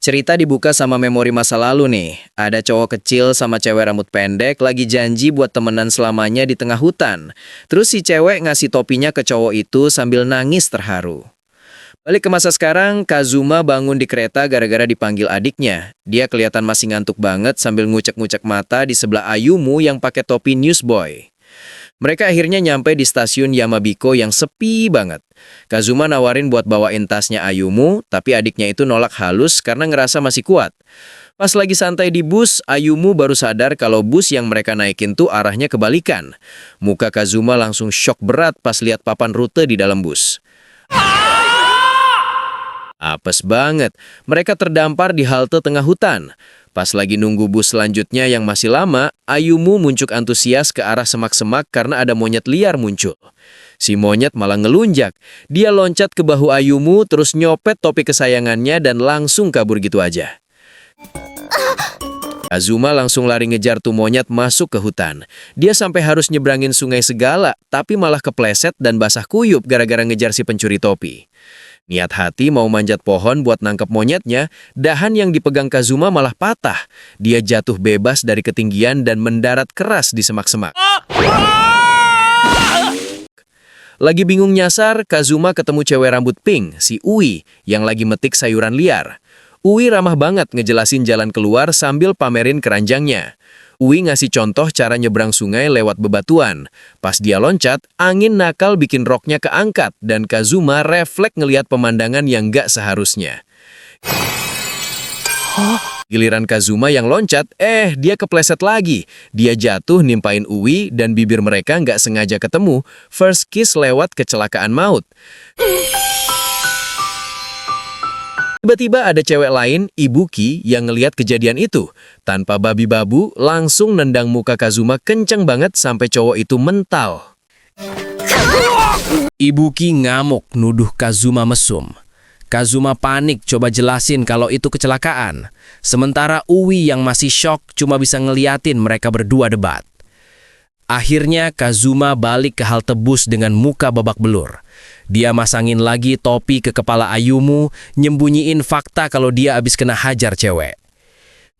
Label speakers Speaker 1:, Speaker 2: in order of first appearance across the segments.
Speaker 1: Cerita dibuka sama memori masa lalu nih. Ada cowok kecil sama cewek rambut pendek lagi janji buat temenan selamanya di tengah hutan. Terus si cewek ngasih topinya ke cowok itu sambil nangis terharu. Balik ke masa sekarang, Kazuma bangun di kereta gara-gara dipanggil adiknya. Dia kelihatan masih ngantuk banget sambil ngucek-ngucek mata di sebelah Ayumu yang pakai topi newsboy. Mereka akhirnya nyampe di stasiun Yamabiko yang sepi banget. Kazuma nawarin buat bawain tasnya Ayumu, tapi adiknya itu nolak halus karena ngerasa masih kuat. Pas lagi santai di bus, Ayumu baru sadar kalau bus yang mereka naikin tuh arahnya kebalikan. Muka Kazuma langsung shock berat pas lihat papan rute di dalam bus. Apes banget, mereka terdampar di halte tengah hutan. Pas lagi nunggu bus selanjutnya yang masih lama, Ayumu muncul antusias ke arah semak-semak karena ada monyet liar muncul. Si monyet malah ngelunjak. Dia loncat ke bahu Ayumu terus nyopet topi kesayangannya dan langsung kabur gitu aja. Kazuma langsung lari ngejar tuh monyet masuk ke hutan. Dia sampai harus nyebrangin sungai segala, tapi malah kepleset dan basah kuyup gara-gara ngejar si pencuri topi. Niat hati mau manjat pohon buat nangkep monyetnya, dahan yang dipegang Kazuma malah patah. Dia jatuh bebas dari ketinggian dan mendarat keras di semak-semak. Lagi bingung nyasar, Kazuma ketemu cewek rambut pink, si Ui, yang lagi metik sayuran liar. Ui ramah banget ngejelasin jalan keluar sambil pamerin keranjangnya. Ui ngasih contoh cara nyebrang sungai lewat bebatuan. Pas dia loncat, angin nakal bikin roknya keangkat dan Kazuma refleks ngelihat pemandangan yang gak seharusnya. Giliran Kazuma yang loncat, dia kepleset lagi. Dia jatuh nimpain Ui dan bibir mereka nggak sengaja ketemu. First kiss lewat kecelakaan maut. Tiba-tiba ada cewek lain, Ibuki, yang ngelihat kejadian itu. Tanpa babi-babu, langsung nendang muka Kazuma kenceng banget sampai cowok itu mental.
Speaker 2: Ibuki ngamuk nuduh Kazuma mesum. Kazuma panik coba jelasin kalau itu kecelakaan. Sementara Ui yang masih shock cuma bisa ngeliatin mereka berdua debat. Akhirnya Kazuma balik ke halte bus dengan muka babak belur. Dia masangin lagi topi ke kepala Ayumu, nyembunyiin fakta kalau dia abis kena hajar cewek.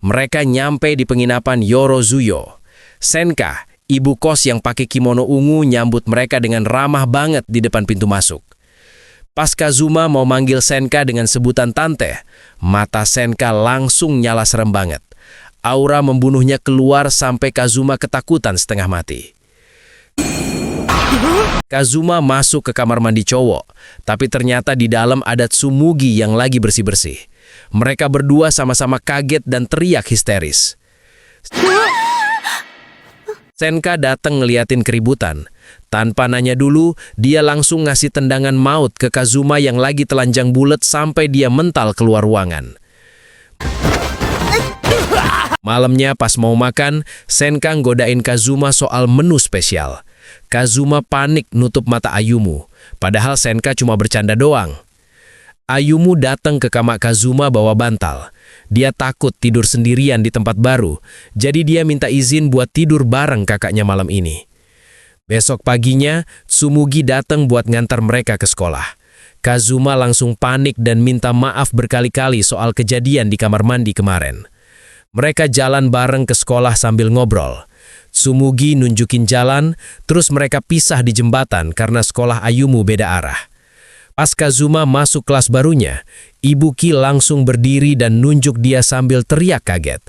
Speaker 2: Mereka nyampe di penginapan Yorozuyo. Senka, ibu kos yang pakai kimono ungu, nyambut mereka dengan ramah banget di depan pintu masuk. Pas Kazuma mau manggil Senka dengan sebutan tante, mata Senka langsung nyala serem banget. Aura membunuhnya keluar sampai Kazuma ketakutan setengah mati. Kazuma masuk ke kamar mandi cowok, tapi ternyata di dalam ada Tsumugi yang lagi bersih-bersih. Mereka berdua sama-sama kaget dan teriak histeris. Senka datang ngeliatin keributan. Tanpa nanya dulu, dia langsung ngasih tendangan maut ke Kazuma yang lagi telanjang bulat sampai dia mental keluar ruangan. Malamnya pas mau makan, Senka nggodain Kazuma soal menu spesial. Kazuma panik nutup mata Ayumu, padahal Senka cuma bercanda doang. Ayumu datang ke kamar Kazuma bawa bantal. Dia takut tidur sendirian di tempat baru, jadi dia minta izin buat tidur bareng kakaknya malam ini. Besok paginya, Tsumugi datang buat ngantar mereka ke sekolah. Kazuma langsung panik dan minta maaf berkali-kali soal kejadian di kamar mandi kemarin. Mereka jalan bareng ke sekolah sambil ngobrol. Tsumugi nunjukin jalan, terus mereka pisah di jembatan karena sekolah Ayumu beda arah. Pas Kazuma masuk kelas barunya, Ibuki langsung berdiri dan nunjuk dia sambil teriak kaget.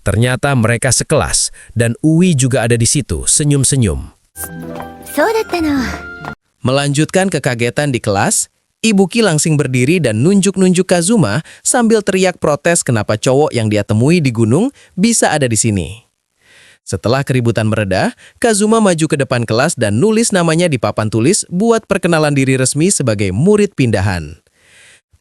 Speaker 2: Ternyata mereka sekelas, dan Ui juga ada di situ, senyum-senyum. Melanjutkan kekagetan di kelas, Ibuki langsung berdiri dan nunjuk-nunjuk Kazuma sambil teriak protes kenapa cowok yang dia temui di gunung bisa ada di sini. Setelah keributan mereda, Kazuma maju ke depan kelas dan nulis namanya di papan tulis buat perkenalan diri resmi sebagai murid pindahan.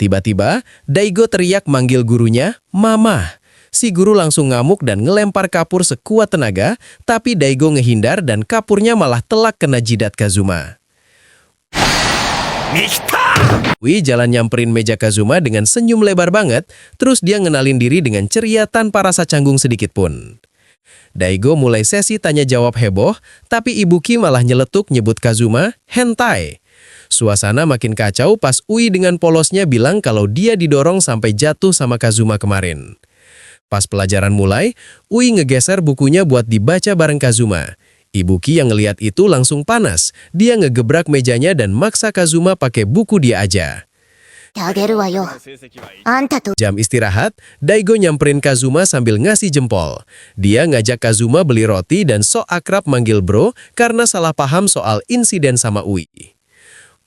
Speaker 2: Tiba-tiba, Daigo teriak manggil gurunya, "Mama." Si guru langsung ngamuk dan ngelempar kapur sekuat tenaga, tapi Daigo ngehindar dan kapurnya malah telak kena jidat Kazuma. Ui jalan nyamperin meja Kazuma dengan senyum lebar banget, terus dia ngenalin diri dengan ceria tanpa rasa canggung sedikit pun. Daigo mulai sesi tanya jawab heboh, tapi Ibuki malah nyeletuk nyebut Kazuma hentai. Suasana makin kacau pas Ui dengan polosnya bilang kalau dia didorong sampai jatuh sama Kazuma kemarin. Pas pelajaran mulai, Ui ngegeser bukunya buat dibaca bareng Kazuma. Ibuki yang ngeliat itu langsung panas. Dia ngegebrak mejanya dan maksa Kazuma pakai buku dia aja.
Speaker 3: てあげるわよ。あんたと
Speaker 2: Jam istirahat, Daigo nyamperin Kazuma sambil ngasih jempol. Dia ngajak Kazuma beli roti dan sok akrab manggil bro karena salah paham soal insiden sama Ui.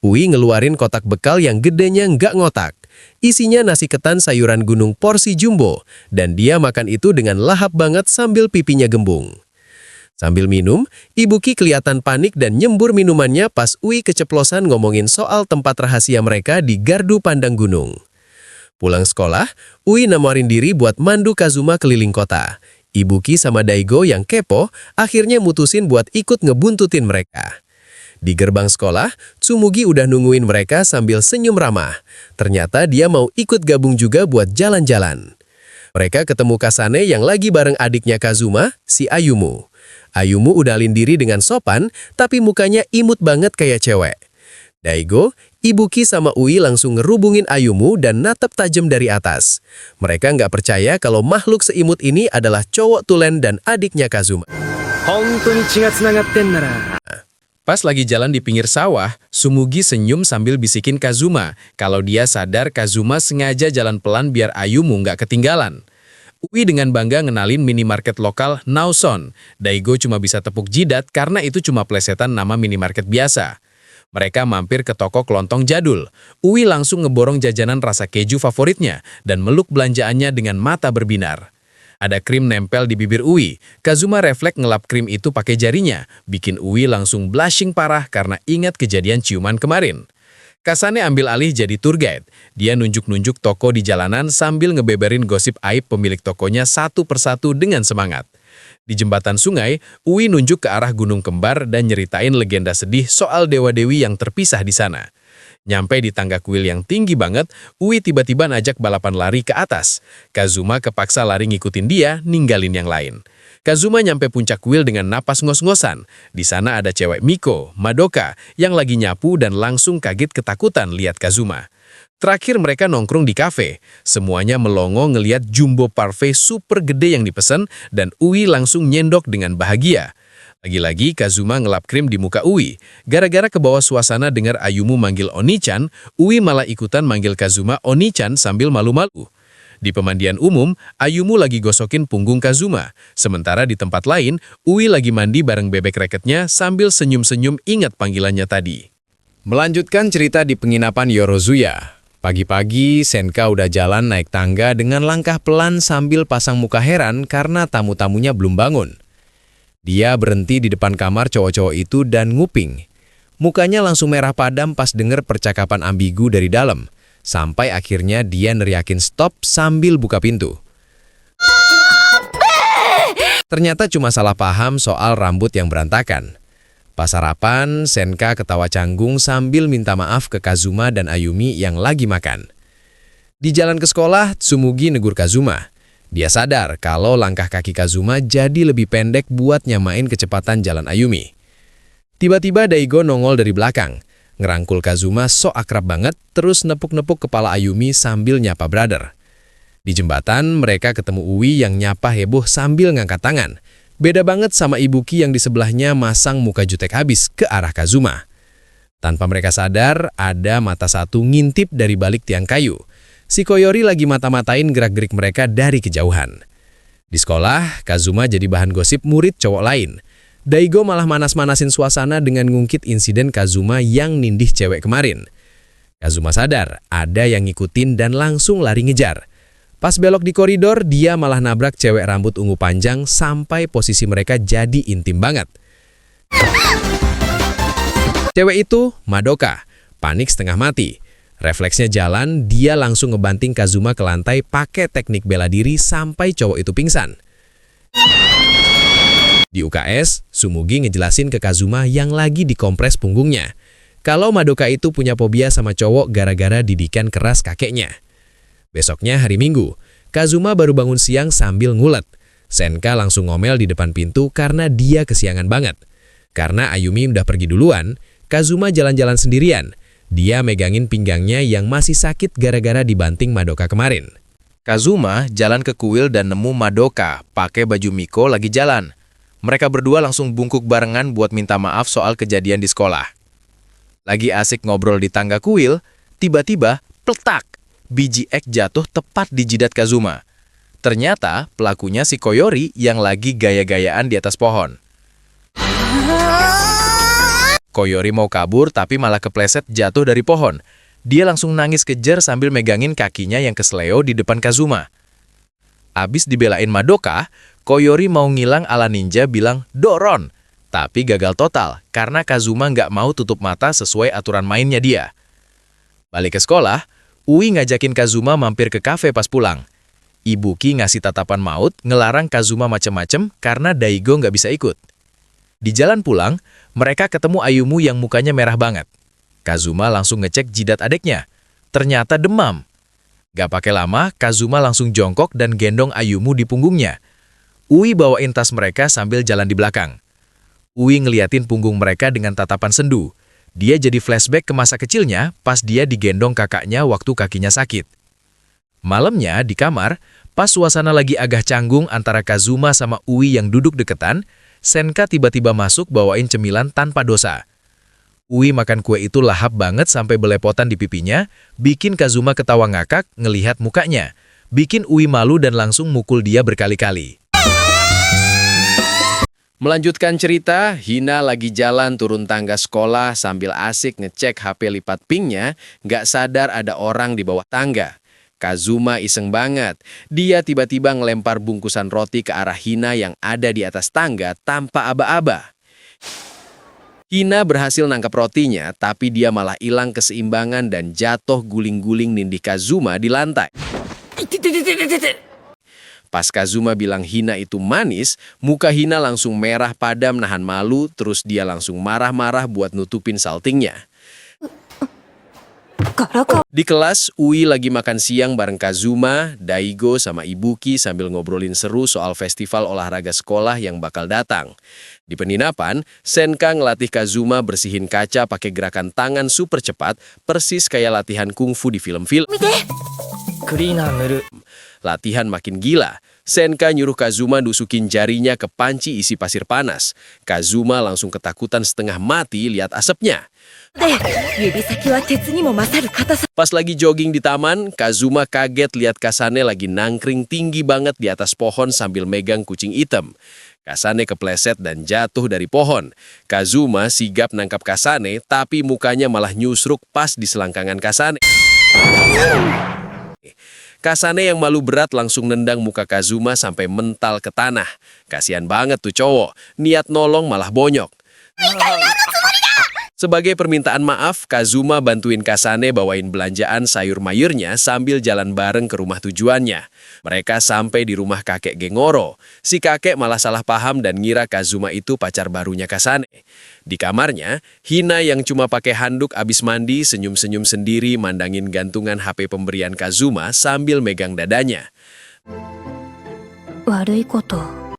Speaker 2: Ui ngeluarin kotak bekal yang gedenya nggak ngotak. Isinya nasi ketan sayuran gunung porsi jumbo, dan dia makan itu dengan lahap banget sambil pipinya gembung. Sambil minum, Ibuki kelihatan panik dan nyembur minumannya pas Ui keceplosan ngomongin soal tempat rahasia mereka di gardu pandang gunung. Pulang sekolah, Ui nawarin diri buat mandu Kazuma keliling kota. Ibuki sama Daigo yang kepo akhirnya mutusin buat ikut ngebuntutin mereka. Di gerbang sekolah, Tsumugi udah nungguin mereka sambil senyum ramah. Ternyata dia mau ikut gabung juga buat jalan-jalan. Mereka ketemu Kasane yang lagi bareng adiknya Kazuma, si Ayumu. Ayumu udalin diri dengan sopan, tapi mukanya imut banget kayak cewek. Daigo, Ibuki sama Ui langsung ngerubungin Ayumu dan natap tajam dari atas. Mereka nggak percaya kalau makhluk seimut ini adalah cowok tulen dan adiknya Kazuma. Pas lagi jalan di pinggir sawah, Tsumugi senyum sambil bisikin Kazuma kalau dia sadar Kazuma sengaja jalan pelan biar Ayumu nggak ketinggalan. Ui dengan bangga ngenalin minimarket lokal Naoson. Daigo cuma bisa tepuk jidat karena itu cuma plesetan nama minimarket biasa. Mereka mampir ke toko kelontong jadul. Ui langsung ngeborong jajanan rasa keju favoritnya dan meluk belanjaannya dengan mata berbinar. Ada krim nempel di bibir Ui. Kazuma refleks ngelap krim itu pakai jarinya, bikin Ui langsung blushing parah karena ingat kejadian ciuman kemarin. Kasane ambil alih jadi tour guide. Dia nunjuk-nunjuk toko di jalanan sambil ngebeberin gosip aib pemilik tokonya satu persatu dengan semangat. Di jembatan sungai, Ui nunjuk ke arah Gunung Kembar dan nyeritain legenda sedih soal dewa-dewi yang terpisah di sana. Nyampe di tangga kuil yang tinggi banget, Ui tiba-tiba ngajak balapan lari ke atas. Kazuma kepaksa lari ngikutin dia, ninggalin yang lain. Kazuma nyampe puncak kuil dengan napas ngos-ngosan. Di sana ada cewek Miko, Madoka, yang lagi nyapu dan langsung kaget ketakutan lihat Kazuma. Terakhir mereka nongkrong di kafe. Semuanya melongo ngeliat jumbo parfait super gede yang dipesan dan Ui langsung nyendok dengan bahagia. Lagi-lagi Kazuma ngelap krim di muka Ui. Gara-gara kebawa suasana dengar Ayumu manggil Oni-chan, Ui malah ikutan manggil Kazuma Oni-chan sambil malu-malu. Di pemandian umum, Ayumu lagi gosokin punggung Kazuma. Sementara di tempat lain, Ui lagi mandi bareng bebek reketnya sambil senyum-senyum ingat panggilannya tadi. Melanjutkan cerita di penginapan Yorozuya. Pagi-pagi, Senka udah jalan naik tangga dengan langkah pelan sambil pasang muka heran karena tamu-tamunya belum bangun. Dia berhenti di depan kamar cowok-cowok itu dan nguping. Mukanya langsung merah padam pas denger percakapan ambigu dari dalam. Sampai akhirnya dia neriakin stop sambil buka pintu. Ternyata cuma salah paham soal rambut yang berantakan. Pas sarapan, Senka ketawa canggung sambil minta maaf ke Kazuma dan Ayumi yang lagi makan. Di jalan ke sekolah, Tsumugi negur Kazuma. Dia sadar kalau langkah kaki Kazuma jadi lebih pendek buat nyamain kecepatan jalan Ayumi. Tiba-tiba Daigo nongol dari belakang. Ngerangkul Kazuma sok akrab banget, terus nepuk-nepuk kepala Ayumi sambil nyapa brother. Di jembatan, mereka ketemu Ui yang nyapa heboh sambil ngangkat tangan. Beda banget sama Ibuki yang di sebelahnya masang muka jutek habis ke arah Kazuma. Tanpa mereka sadar, ada mata satu ngintip dari balik tiang kayu. Si Koyori lagi mata-matain gerak-gerik mereka dari kejauhan. Di sekolah, Kazuma jadi bahan gosip murid cowok lain. Daigo malah manas-manasin suasana dengan ngungkit insiden Kazuma yang nindih cewek kemarin. Kazuma sadar, ada yang ngikutin dan langsung lari ngejar. Pas belok di koridor, dia malah nabrak cewek rambut ungu panjang sampai posisi mereka jadi intim banget. Cewek itu, Madoka, panik setengah mati. Refleksnya jalan, dia langsung ngebanting Kazuma ke lantai pakai teknik bela diri sampai cowok itu pingsan. Di UKS, Tsumugi ngejelasin ke Kazuma yang lagi dikompres punggungnya. Kalau Madoka itu punya fobia sama cowok gara-gara didikan keras kakeknya. Besoknya hari Minggu, Kazuma baru bangun siang sambil ngulet. Senka langsung ngomel di depan pintu karena dia kesiangan banget. Karena Ayumi udah pergi duluan, Kazuma jalan-jalan sendirian. Dia megangin pinggangnya yang masih sakit gara-gara dibanting Madoka kemarin.
Speaker 1: Kazuma jalan ke kuil dan nemu Madoka pakai baju Miko lagi jalan. Mereka berdua langsung bungkuk barengan buat minta maaf soal kejadian di sekolah. Lagi asik ngobrol di tangga kuil, tiba-tiba pletak, biji ek jatuh tepat di jidat Kazuma. Ternyata pelakunya si Koyori yang lagi gaya-gayaan di atas pohon. Koyori mau kabur tapi malah kepleset jatuh dari pohon. Dia langsung nangis kejer sambil megangin kakinya yang kesleo di depan Kazuma. Abis dibelain Madoka, Koyori mau ngilang ala ninja bilang Doron. Tapi gagal total karena Kazuma nggak mau tutup mata sesuai aturan mainnya dia. Balik ke sekolah, Ui ngajakin Kazuma mampir ke kafe pas pulang. Ibuki ngasih tatapan maut ngelarang Kazuma macem-macem karena Daigo nggak bisa ikut. Di jalan pulang, mereka ketemu Ayumu yang mukanya merah banget. Kazuma langsung ngecek jidat adiknya. Ternyata demam. Gak pakai lama, Kazuma langsung jongkok dan gendong Ayumu di punggungnya. Ui bawain tas mereka sambil jalan di belakang. Ui ngeliatin punggung mereka dengan tatapan sendu. Dia jadi flashback ke masa kecilnya pas dia digendong kakaknya waktu kakinya sakit. Malamnya di kamar, pas suasana lagi agak canggung antara Kazuma sama Ui yang duduk deketan, Senka tiba-tiba masuk bawain cemilan tanpa dosa. Ui makan kue itu lahap banget sampai belepotan di pipinya, bikin Kazuma ketawa ngakak ngelihat mukanya. Bikin Ui malu dan langsung mukul dia berkali-kali. Melanjutkan cerita, Hina lagi jalan turun tangga sekolah sambil asik ngecek HP lipat pinknya, nggak sadar ada orang di bawah tangga. Kazuma iseng banget. Dia tiba-tiba ngelempar bungkusan roti ke arah Hina yang ada di atas tangga tanpa aba-aba. Hina berhasil nangkap rotinya, tapi dia malah hilang keseimbangan dan jatuh guling-guling nindih Kazuma di lantai. Pas Kazuma bilang Hina itu manis, muka Hina langsung merah padam nahan malu, terus dia langsung marah-marah buat nutupin saltingnya. Di kelas, Ui lagi makan siang bareng Kazuma, Daigo, sama Ibuki sambil ngobrolin seru soal festival olahraga sekolah yang bakal datang. Di penginapan, Senka ngelatih Kazuma bersihin kaca pakai gerakan tangan super cepat, persis kayak latihan kungfu di film-film. Latihan makin gila. Senka nyuruh Kazuma dusukin jarinya ke panci isi pasir panas. Kazuma langsung ketakutan setengah mati lihat asapnya. Pas lagi jogging di taman, Kazuma kaget lihat Kasane lagi nangkring tinggi banget di atas pohon sambil megang kucing hitam. Kasane kepleset dan jatuh dari pohon. Kazuma sigap nangkap Kasane, tapi mukanya malah nyusruk pas di selangkangan Kasane. Kasane yang malu berat langsung nendang muka Kazuma sampai mental ke tanah. Kasian banget tuh cowok, niat nolong malah bonyok. Sebagai permintaan maaf, Kazuma bantuin Kasane bawain belanjaan sayur mayurnya sambil jalan bareng ke rumah tujuannya. Mereka sampai di rumah kakek Gengoro. Si kakek malah salah paham dan ngira Kazuma itu pacar barunya Kasane. Di kamarnya, Hina yang cuma pakai handuk abis mandi senyum-senyum sendiri mandangin gantungan HP pemberian Kazuma sambil megang dadanya.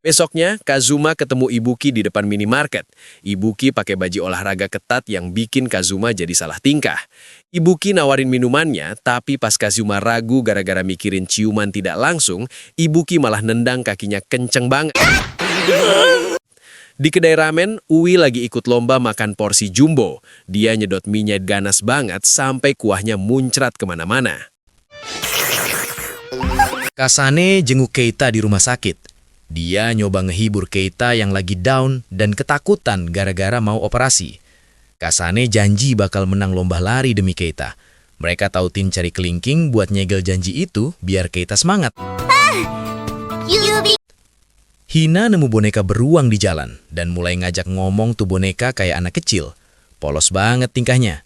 Speaker 1: Besoknya, Kazuma ketemu Ibuki di depan minimarket. Ibuki pakai baju olahraga ketat yang bikin Kazuma jadi salah tingkah. Ibuki nawarin minumannya, tapi pas Kazuma ragu gara-gara mikirin ciuman tidak langsung, Ibuki malah nendang kakinya kenceng banget. Di kedai ramen, Ui lagi ikut lomba makan porsi jumbo. Dia nyedot mie-nya ganas banget sampai kuahnya muncrat kemana-mana.
Speaker 2: Kasane jenguk Keita di rumah sakit. Dia nyoba ngehibur Keita yang lagi down dan ketakutan gara-gara mau operasi. Kasane janji bakal menang lomba lari demi Keita. Mereka tautin cari kelingking buat nyegel janji itu biar Keita semangat. Hina nemu boneka beruang di jalan dan mulai ngajak ngomong tuh boneka kayak anak kecil. Polos banget tingkahnya.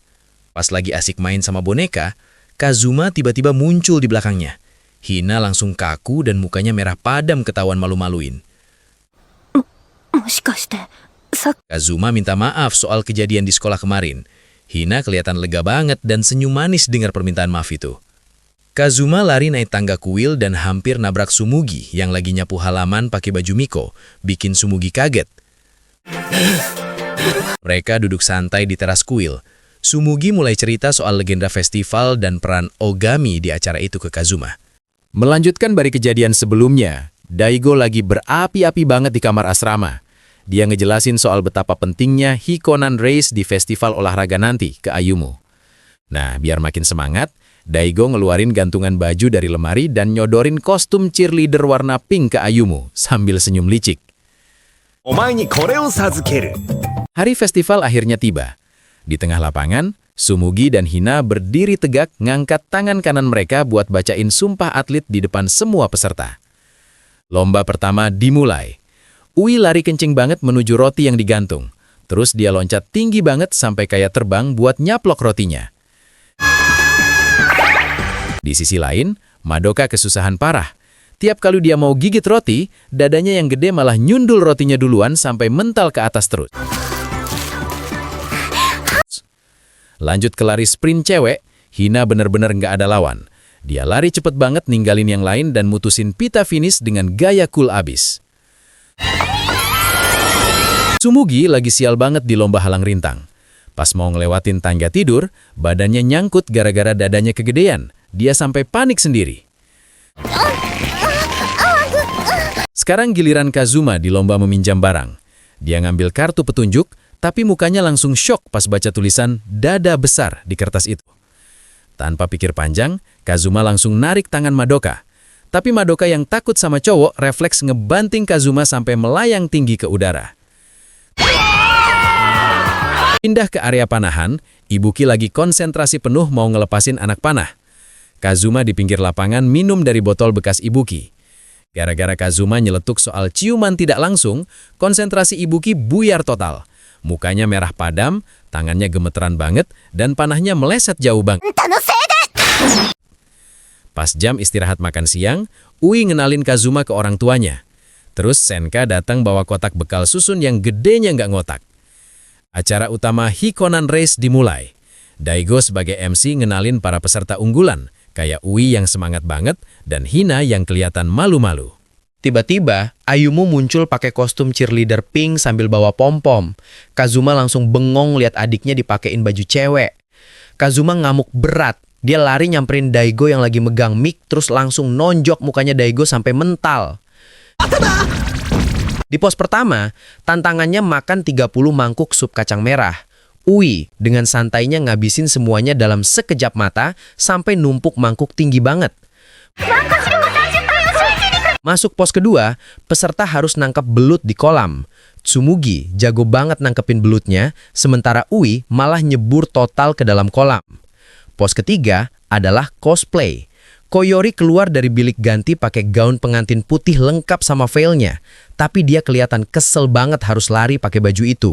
Speaker 2: Pas lagi asik main sama boneka, Kazuma tiba-tiba muncul di belakangnya. Hina langsung kaku dan mukanya merah padam ketahuan malu-maluin. Kazuma minta maaf soal kejadian di sekolah kemarin. Hina kelihatan lega banget dan senyum manis dengar permintaan maaf itu. Kazuma lari naik tangga kuil dan hampir nabrak Sumugi yang lagi nyapu halaman pakai baju Miko, bikin Sumugi kaget. Mereka duduk santai di teras kuil. Tsumugi mulai cerita soal legenda festival dan peran Ogami di acara itu ke Kazuma. Melanjutkan dari kejadian sebelumnya, Daigo lagi berapi-api banget di kamar asrama. Dia ngejelasin soal betapa pentingnya Hikonan Race di festival olahraga nanti ke Ayumu. Nah, biar makin semangat, Daigo ngeluarin gantungan baju dari lemari dan nyodorin kostum cheerleader warna pink ke Ayumu sambil senyum licik. Hari festival akhirnya tiba. Di tengah lapangan, Tsumugi dan Hina berdiri tegak ngangkat tangan kanan mereka buat bacain sumpah atlet di depan semua peserta. Lomba pertama dimulai. Ui lari kenceng banget menuju roti yang digantung. Terus dia loncat tinggi banget sampai kayak terbang buat nyaplok rotinya. Di sisi lain, Madoka kesusahan parah. Tiap kali dia mau gigit roti, dadanya yang gede malah nyundul rotinya duluan sampai mental ke atas terus. Lanjut ke lari sprint cewek, Hina bener-bener nggak ada lawan. Dia lari cepet banget ninggalin yang lain dan mutusin pita finish dengan gaya cool abis. Tsumugi lagi sial banget di lomba halang rintang. Pas mau ngelewatin tangga tidur, badannya nyangkut gara-gara dadanya kegedean. Dia sampai panik sendiri. Sekarang giliran Kazuma di lomba meminjam barang. Dia ngambil kartu petunjuk, tapi mukanya langsung syok pas baca tulisan dada besar di kertas itu. Tanpa pikir panjang, Kazuma langsung narik tangan Madoka. Tapi Madoka yang takut sama cowok refleks ngebanting Kazuma sampai melayang tinggi ke udara. Pindah ke area panahan, Ibuki lagi konsentrasi penuh mau ngelepasin anak panah. Kazuma di pinggir lapangan minum dari botol bekas Ibuki. Gara-gara Kazuma nyeletuk soal ciuman tidak langsung, konsentrasi Ibuki buyar total. Mukanya merah padam, tangannya gemeteran banget, dan panahnya meleset jauh banget. Pas jam istirahat makan siang, Ui ngenalin Kazuma ke orang tuanya. Terus Senka datang bawa kotak bekal susun yang gedenya nggak ngotak. Acara utama Hikonan Race dimulai. Daigo sebagai MC ngenalin para peserta unggulan, kayak Ui yang semangat banget dan Hina yang kelihatan malu-malu.
Speaker 1: Tiba-tiba, Ayumu muncul pakai kostum cheerleader pink sambil bawa pom-pom. Kazuma langsung bengong lihat adiknya dipakein baju cewek. Kazuma ngamuk berat. Dia lari nyamperin Daigo yang lagi megang mic terus langsung nonjok mukanya Daigo sampai mental. Di pos pertama, tantangannya makan 30 mangkuk sup kacang merah. Ui dengan santainya ngabisin semuanya dalam sekejap mata sampai numpuk mangkuk tinggi banget. Masuk pos kedua, peserta harus nangkep belut di kolam. Tsumugi jago banget nangkepin belutnya, sementara Ui malah nyebur total ke dalam kolam. Pos ketiga adalah cosplay. Koyori keluar dari bilik ganti pakai gaun pengantin putih lengkap sama veilnya, tapi dia kelihatan kesel banget harus lari pakai baju itu.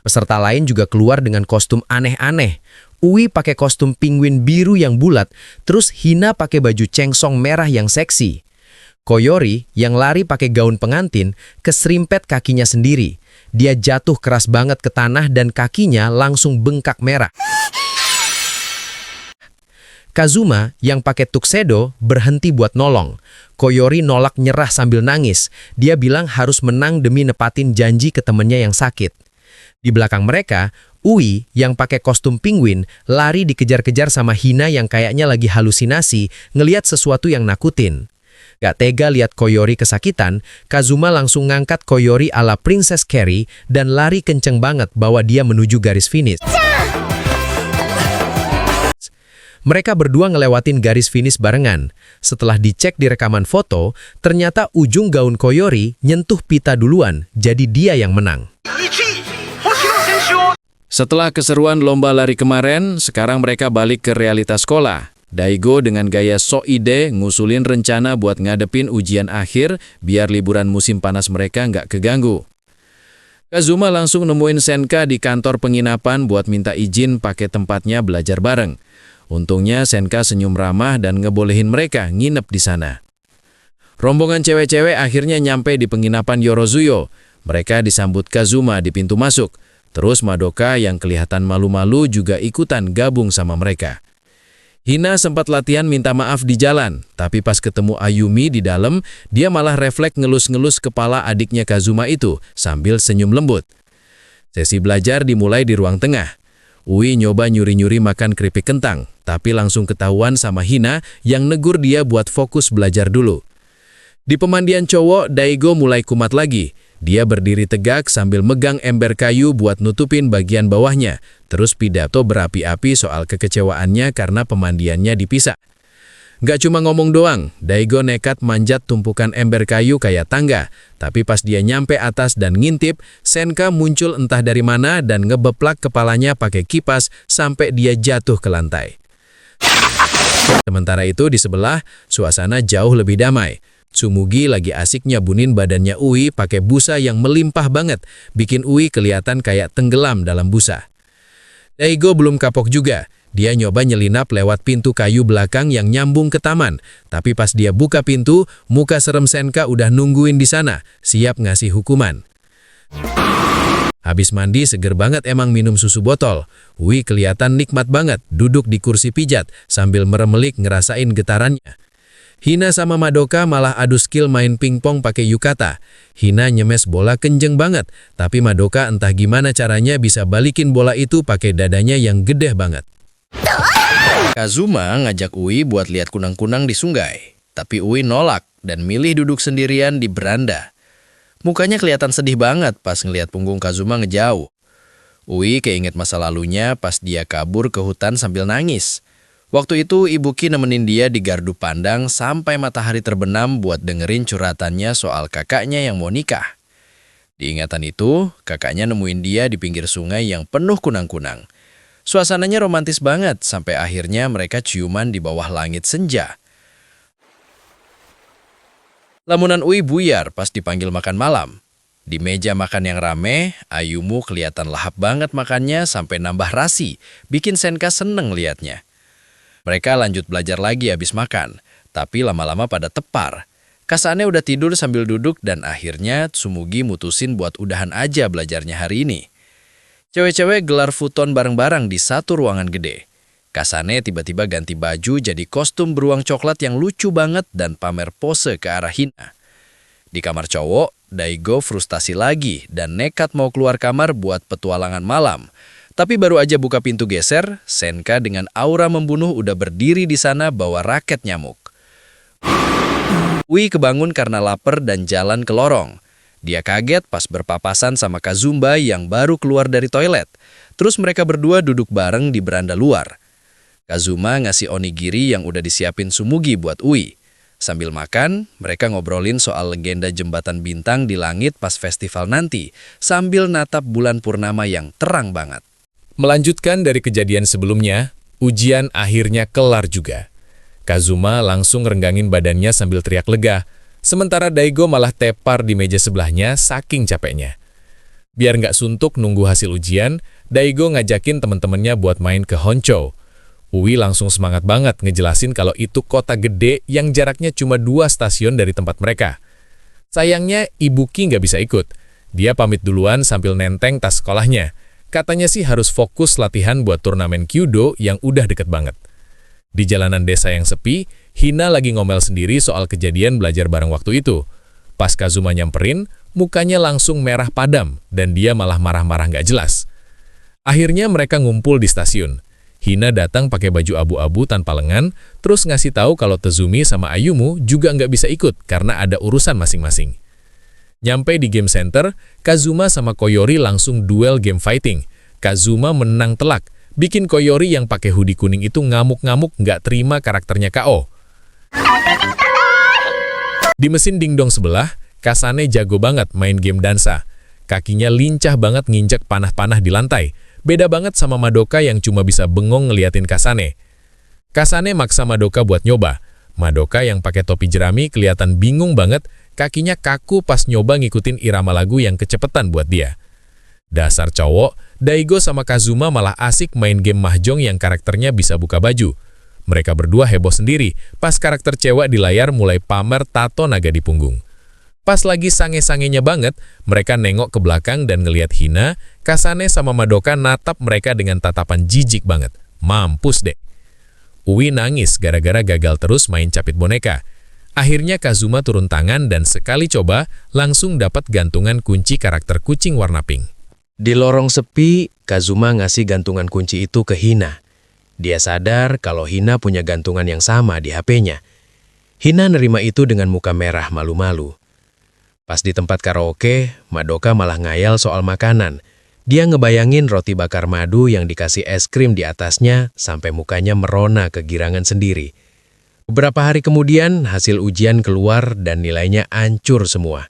Speaker 1: Peserta lain juga keluar dengan kostum aneh-aneh. Ui pakai kostum penguin biru yang bulat, terus Hina pakai baju cengsong merah yang seksi. Koyori yang lari pakai gaun pengantin keserimpet kakinya sendiri. Dia jatuh keras banget ke tanah dan kakinya langsung bengkak merah. Kazuma yang pakai tuxedo berhenti buat nolong. Koyori nolak nyerah sambil nangis. Dia bilang harus menang demi nepatin janji ke temennya yang sakit. Di belakang mereka, Ui yang pakai kostum penguin lari dikejar-kejar sama Hina yang kayaknya lagi halusinasi ngeliat sesuatu yang nakutin. Gak tega lihat Koyori kesakitan, Kazuma langsung ngangkat Koyori ala Princess Carrie dan lari kenceng banget bawa dia menuju garis finish. Mereka berdua ngelewatin garis finish barengan. Setelah dicek di rekaman foto, ternyata ujung gaun Koyori nyentuh pita duluan, jadi dia yang menang.
Speaker 2: Setelah keseruan lomba lari kemarin, sekarang mereka balik ke realitas sekolah. Daigo dengan gaya sok ide ngusulin rencana buat ngadepin ujian akhir biar liburan musim panas mereka nggak keganggu. Kazuma langsung nemuin Senka di kantor penginapan buat minta izin pakai tempatnya belajar bareng. Untungnya Senka senyum ramah dan ngebolehin mereka nginep di sana. Rombongan cewek-cewek akhirnya nyampe di penginapan Yorozuyo. Mereka disambut Kazuma di pintu masuk. Terus Madoka yang kelihatan malu-malu juga ikutan gabung sama mereka. Hina sempat latihan minta maaf di jalan, tapi pas ketemu Ayumi di dalam, dia malah refleks ngelus-ngelus kepala adiknya Kazuma itu sambil senyum lembut. Sesi belajar dimulai di ruang tengah. Ui nyoba nyuri-nyuri makan keripik kentang, tapi langsung ketahuan sama Hina yang negur dia buat fokus belajar dulu. Di pemandian cowok, Daigo mulai kumat lagi. Dia berdiri tegak sambil megang ember kayu buat nutupin bagian bawahnya, terus pidato berapi-api soal kekecewaannya karena pemandiannya dipisah. Gak cuma ngomong doang, Daigo nekat manjat tumpukan ember kayu kayak tangga. Tapi pas dia nyampe atas dan ngintip, Senka muncul entah dari mana dan ngebeplak kepalanya pakai kipas sampai dia jatuh ke lantai. Sementara itu di sebelah, suasana jauh lebih damai. Tsumugi lagi asik nyabunin badannya Ui pakai busa yang melimpah banget, bikin Ui kelihatan kayak tenggelam dalam busa. Daigo belum kapok juga. Dia nyoba nyelinap lewat pintu kayu belakang yang nyambung ke taman. Tapi pas dia buka pintu, muka serem Senka udah nungguin di sana, siap ngasih hukuman. Habis mandi seger banget emang minum susu botol. Ui kelihatan nikmat banget duduk di kursi pijat sambil meremelik ngerasain getarannya. Hina sama Madoka malah adu skill main pingpong pakai yukata. Hina nyemes bola kenceng banget, tapi Madoka entah gimana caranya bisa balikin bola itu pakai dadanya yang gede banget.
Speaker 1: Kazuma ngajak Ui buat lihat kunang-kunang di sungai. Tapi Ui nolak dan milih duduk sendirian di beranda. Mukanya kelihatan sedih banget pas ngelihat punggung Kazuma ngejauh. Ui keinget masa lalunya pas dia kabur ke hutan sambil nangis. Waktu itu Ibuki nemenin dia di gardu pandang sampai matahari terbenam buat dengerin curhatannya soal kakaknya yang mau nikah. Di ingatan itu, kakaknya nemuin dia di pinggir sungai yang penuh kunang-kunang. Suasananya romantis banget sampai akhirnya mereka ciuman di bawah langit senja. Lamunan Ui buyar pas dipanggil makan malam. Di meja makan yang rame, Ayumu kelihatan lahap banget makannya sampai nambah rasi, bikin Senka seneng liatnya. Mereka lanjut belajar lagi habis makan, tapi lama-lama pada tepar. Kasane udah tidur sambil duduk dan akhirnya Tsumugi mutusin buat udahan aja belajarnya hari ini. Cewek-cewek gelar futon bareng-bareng di satu ruangan gede. Kasane tiba-tiba ganti baju jadi kostum beruang coklat yang lucu banget dan pamer pose ke arah Hina. Di kamar cowok, Daigo frustasi lagi dan nekat mau keluar kamar buat petualangan malam. Tapi baru aja buka pintu geser, Senka dengan aura membunuh udah berdiri di sana bawa raket nyamuk. Ui kebangun karena lapar dan jalan ke lorong. Dia kaget pas berpapasan sama Kazumba yang baru keluar dari toilet. Terus mereka berdua duduk bareng di beranda luar. Kazuma ngasih onigiri yang udah disiapin Tsumugi buat Ui. Sambil makan, mereka ngobrolin soal legenda jembatan bintang di langit pas festival nanti, sambil natap bulan purnama yang terang banget.
Speaker 2: Melanjutkan dari kejadian sebelumnya, ujian akhirnya kelar juga. Kazuma langsung renggangin badannya sambil teriak lega. Sementara Daigo malah tepar di meja sebelahnya saking capeknya. Biar nggak suntuk nunggu hasil ujian, Daigo ngajakin teman-temannya buat main ke Honchou. Ui langsung semangat banget ngejelasin kalau itu kota gede yang jaraknya cuma 2 stasiun dari tempat mereka. Sayangnya Ibuki nggak bisa ikut. Dia pamit duluan sambil nenteng tas sekolahnya. Katanya sih harus fokus latihan buat turnamen Kyudo yang udah deket banget. Di jalanan desa yang sepi, Hina lagi ngomel sendiri soal kejadian belajar bareng waktu itu. Pas Kazuma nyamperin, mukanya langsung merah padam dan dia malah marah-marah nggak jelas. Akhirnya mereka ngumpul di stasiun. Hina datang pakai baju abu-abu tanpa lengan, terus ngasih tahu kalau Tezumi sama Ayumu juga nggak bisa ikut karena ada urusan masing-masing. Nyampe di game center, Kazuma sama Koyori langsung duel game fighting. Kazuma menang telak, bikin Koyori yang pakai hoodie kuning itu ngamuk-ngamuk nggak terima karakternya KO. Di mesin dingdong sebelah, Kasane jago banget main game dansa. Kakinya lincah banget nginjek panah-panah di lantai. Beda banget sama Madoka yang cuma bisa bengong ngeliatin Kasane. Kasane maksa Madoka buat nyoba. Madoka yang pakai topi jerami kelihatan bingung banget, kakinya kaku pas nyoba ngikutin irama lagu yang kecepetan buat dia. Dasar cowok, Daigo sama Kazuma malah asik main game mahjong yang karakternya bisa buka baju. Mereka berdua heboh sendiri pas karakter cewek di layar mulai pamer tato naga di punggung. Pas lagi sange-sangenya banget, mereka nengok ke belakang dan ngelihat Hina, Kasane sama Madoka natap mereka dengan tatapan jijik banget. Mampus deh. Ui nangis gara-gara gagal terus main capit boneka. Akhirnya Kazuma turun tangan dan sekali coba langsung dapat gantungan kunci karakter kucing warna pink. Di lorong sepi, Kazuma ngasih gantungan kunci itu ke Hina. Dia sadar kalau Hina punya gantungan yang sama di HP-nya. Hina nerima itu dengan muka merah malu-malu. Pas di tempat karaoke, Madoka malah ngayal soal makanan. Dia ngebayangin roti bakar madu yang dikasih es krim di atasnya sampai mukanya merona kegirangan sendiri. Beberapa hari kemudian, hasil ujian keluar dan nilainya hancur semua.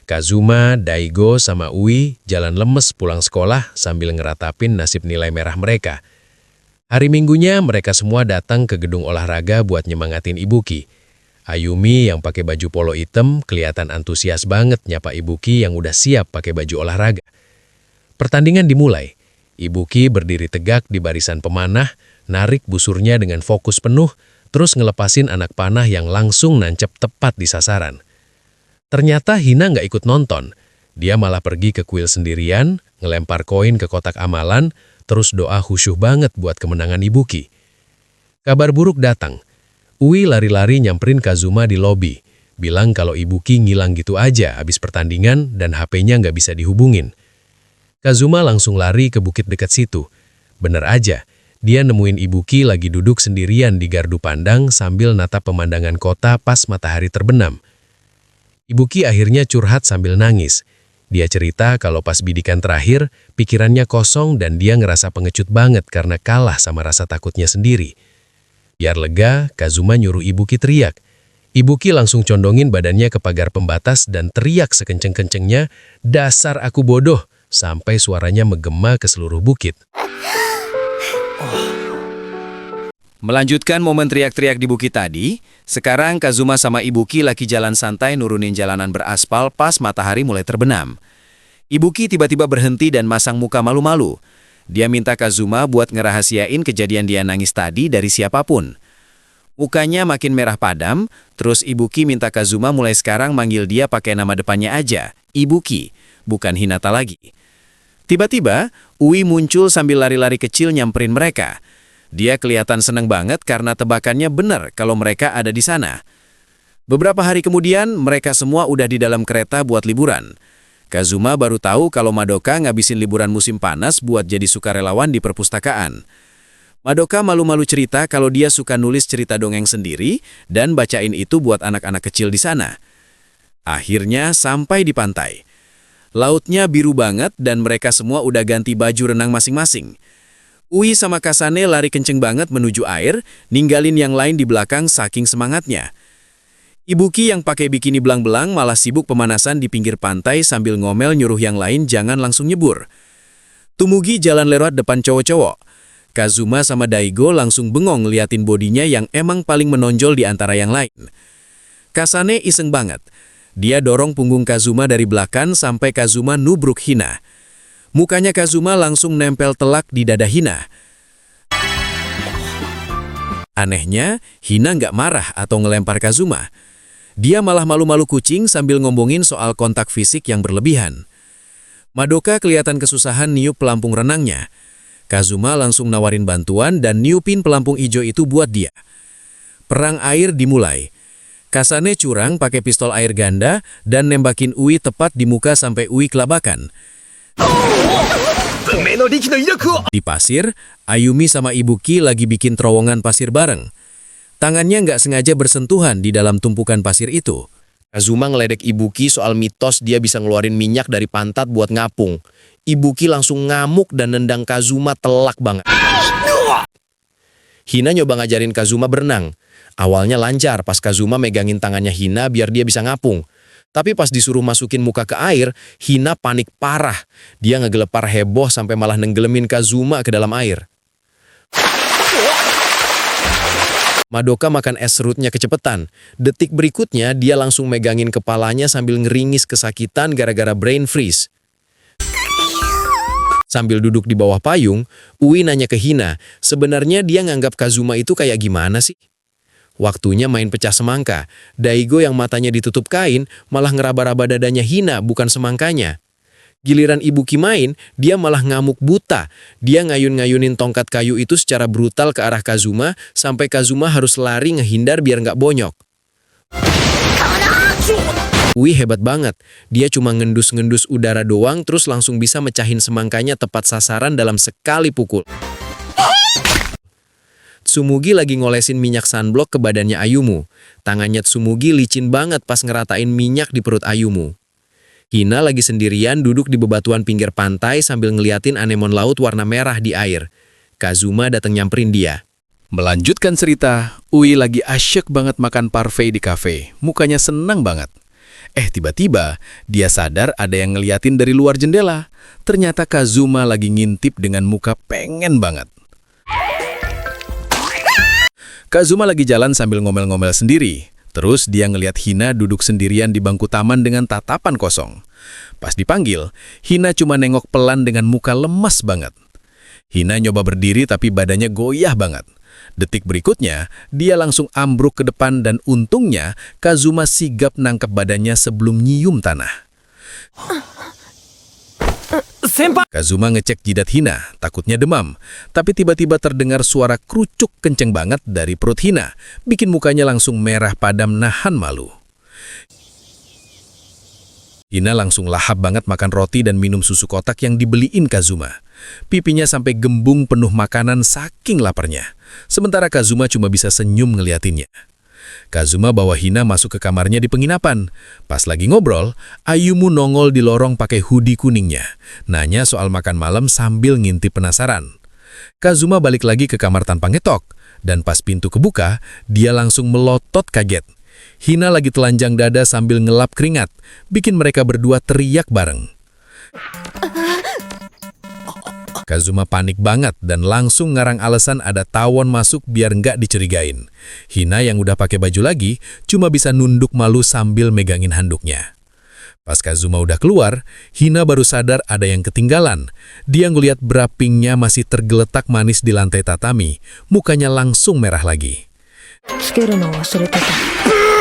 Speaker 2: Kazuma, Daigo, sama Ui jalan lemes pulang sekolah sambil ngeratapin nasib nilai merah mereka. Hari Minggunya mereka semua datang ke gedung olahraga buat nyemangatin Ibuki. Ayumi yang pakai baju polo hitam kelihatan antusias banget nyapa Ibuki yang udah siap pakai baju olahraga. Pertandingan dimulai. Ibuki berdiri tegak di barisan pemanah, narik busurnya dengan fokus penuh, terus ngelepasin anak panah yang langsung nancep tepat di sasaran. Ternyata Hina nggak ikut nonton. Dia malah pergi ke kuil sendirian, ngelempar koin ke kotak amalan, terus doa khusyuk banget buat kemenangan Ibuki. Kabar buruk datang. Ui lari-lari nyamperin Kazuma di lobi, bilang kalau Ibuki ngilang gitu aja abis pertandingan dan HP-nya nggak bisa dihubungin. Kazuma langsung lari ke bukit dekat situ. Bener aja, dia nemuin Ibuki lagi duduk sendirian di gardu pandang sambil natap pemandangan kota pas matahari terbenam. Ibuki akhirnya curhat sambil nangis. Dia cerita kalau pas bidikan terakhir, pikirannya kosong dan dia ngerasa pengecut banget karena kalah sama rasa takutnya sendiri. Biar lega, Kazuma nyuruh Ibuki teriak. Ibuki langsung condongin badannya ke pagar pembatas dan teriak sekenceng-kencengnya, "Dasar aku bodoh!" sampai suaranya menggema ke seluruh bukit.
Speaker 1: Melanjutkan momen teriak-teriak di bukit tadi, sekarang Kazuma sama Ibuki lagi jalan santai nurunin jalanan beraspal pas matahari mulai terbenam. Ibuki tiba-tiba berhenti dan masang muka malu-malu. Dia minta Kazuma buat ngerahasiain kejadian dia nangis tadi dari siapapun. Mukanya makin merah padam, terus Ibuki minta Kazuma mulai sekarang manggil dia pakai nama depannya aja, Ibuki, bukan Hinata lagi. Tiba-tiba, Ui muncul sambil lari-lari kecil nyamperin mereka. Dia kelihatan seneng banget karena tebakannya benar kalau mereka ada di sana. Beberapa hari kemudian, mereka semua udah di dalam kereta buat liburan. Kazuma baru tahu kalau Madoka ngabisin liburan musim panas buat jadi sukarelawan di perpustakaan. Madoka malu-malu cerita kalau dia suka nulis cerita dongeng sendiri dan bacain itu buat anak-anak kecil di sana. Akhirnya sampai di pantai. Lautnya biru banget dan mereka semua udah ganti baju renang masing-masing. Ui sama Kasane lari kenceng banget menuju air, ninggalin yang lain di belakang saking semangatnya. Ibuki yang pakai bikini belang-belang malah sibuk pemanasan di pinggir pantai sambil ngomel nyuruh yang lain jangan langsung nyebur. Tumugi jalan lewat depan cowok-cowok. Kazuma sama Daigo langsung bengong liatin bodinya yang emang paling menonjol di antara yang lain. Kasane iseng banget. Dia dorong punggung Kazuma dari belakang sampai Kazuma nubruk Hina. Mukanya Kazuma langsung nempel telak di dada Hina. Anehnya, Hina nggak marah atau ngelempar Kazuma. Dia malah malu-malu kucing sambil ngombongin soal kontak fisik yang berlebihan. Madoka kelihatan kesusahan niup pelampung renangnya. Kazuma langsung nawarin bantuan dan niupin pelampung hijau itu buat dia. Perang air dimulai. Kasane curang pakai pistol air ganda dan nembakin Ui tepat di muka sampai Ui kelabakan. Di pasir, Ayumi sama Ibuki lagi bikin terowongan pasir bareng. Tangannya nggak sengaja bersentuhan di dalam tumpukan pasir itu.
Speaker 4: Kazuma ngeledek Ibuki soal mitos dia bisa ngeluarin minyak dari pantat buat ngapung. Ibuki langsung ngamuk dan nendang Kazuma telak banget. Hina nyoba ngajarin Kazuma berenang. Awalnya lancar pas Kazuma megangin tangannya Hina biar dia bisa ngapung. Tapi pas disuruh masukin muka ke air, Hina panik parah. Dia ngegelepar heboh sampai malah nenggelemin Kazuma ke dalam air. Madoka makan es serutnya kecepetan. Detik berikutnya, dia langsung megangin kepalanya sambil ngeringis kesakitan gara-gara brain freeze. Sambil duduk di bawah payung, Ui nanya ke Hina, sebenarnya dia nganggap Kazuma itu kayak gimana sih? Waktunya main pecah semangka. Daigo yang matanya ditutup kain malah ngeraba-raba dadanya Hina, bukan semangkanya. Giliran Ibuki main, dia malah ngamuk buta. Dia ngayun-ngayunin tongkat kayu itu secara brutal ke arah Kazuma, sampai Kazuma harus lari ngehindar biar nggak bonyok. Ui hebat banget, dia cuma ngendus-ngendus udara doang terus langsung bisa mecahin semangkanya tepat sasaran dalam sekali pukul. Tsumugi lagi ngolesin minyak sunblock ke badannya Ayumu. Tangannya Tsumugi licin banget pas ngeratain minyak di perut Ayumu. Hina lagi sendirian duduk di bebatuan pinggir pantai sambil ngeliatin anemon laut warna merah di air. Kazuma datang nyamperin dia.
Speaker 5: Melanjutkan cerita, Ui lagi asyik banget makan parfait di kafe. Mukanya senang banget. Tiba-tiba, dia sadar ada yang ngeliatin dari luar jendela. Ternyata Kazuma lagi ngintip dengan muka pengen banget. Kazuma lagi jalan sambil ngomel-ngomel sendiri. Terus dia ngeliat Hina duduk sendirian di bangku taman dengan tatapan kosong. Pas dipanggil, Hina cuma nengok pelan dengan muka lemas banget. Hina nyoba berdiri tapi badannya goyah banget. Detik berikutnya, dia langsung ambruk ke depan dan untungnya Kazuma sigap nangkep badannya sebelum nyium tanah. Kazuma ngecek jidat Hina, takutnya demam. Tapi tiba-tiba terdengar suara kerucuk kenceng banget dari perut Hina, bikin mukanya langsung merah padam nahan malu. Hina langsung lahap banget makan roti dan minum susu kotak yang dibeliin Kazuma. Pipinya sampai gembung penuh makanan saking laparnya. Sementara Kazuma cuma bisa senyum ngeliatinnya. Kazuma bawa Hina masuk ke kamarnya di penginapan. Pas lagi ngobrol, Ayumu nongol di lorong pakai hoodie kuningnya. Nanya soal makan malam sambil ngintip penasaran. Kazuma balik lagi ke kamar tanpa ngetok. Dan pas pintu kebuka, dia langsung melotot kaget. Hina lagi telanjang dada sambil ngelap keringat, bikin mereka berdua teriak bareng. Kazuma panik banget dan langsung ngarang alasan ada tawon masuk biar nggak dicurigain. Hina yang udah pakai baju lagi cuma bisa nunduk malu sambil megangin handuknya. Pas Kazuma udah keluar, Hina baru sadar ada yang ketinggalan. Dia ngeliat berapingnya masih tergeletak manis di lantai tatami, mukanya langsung merah lagi.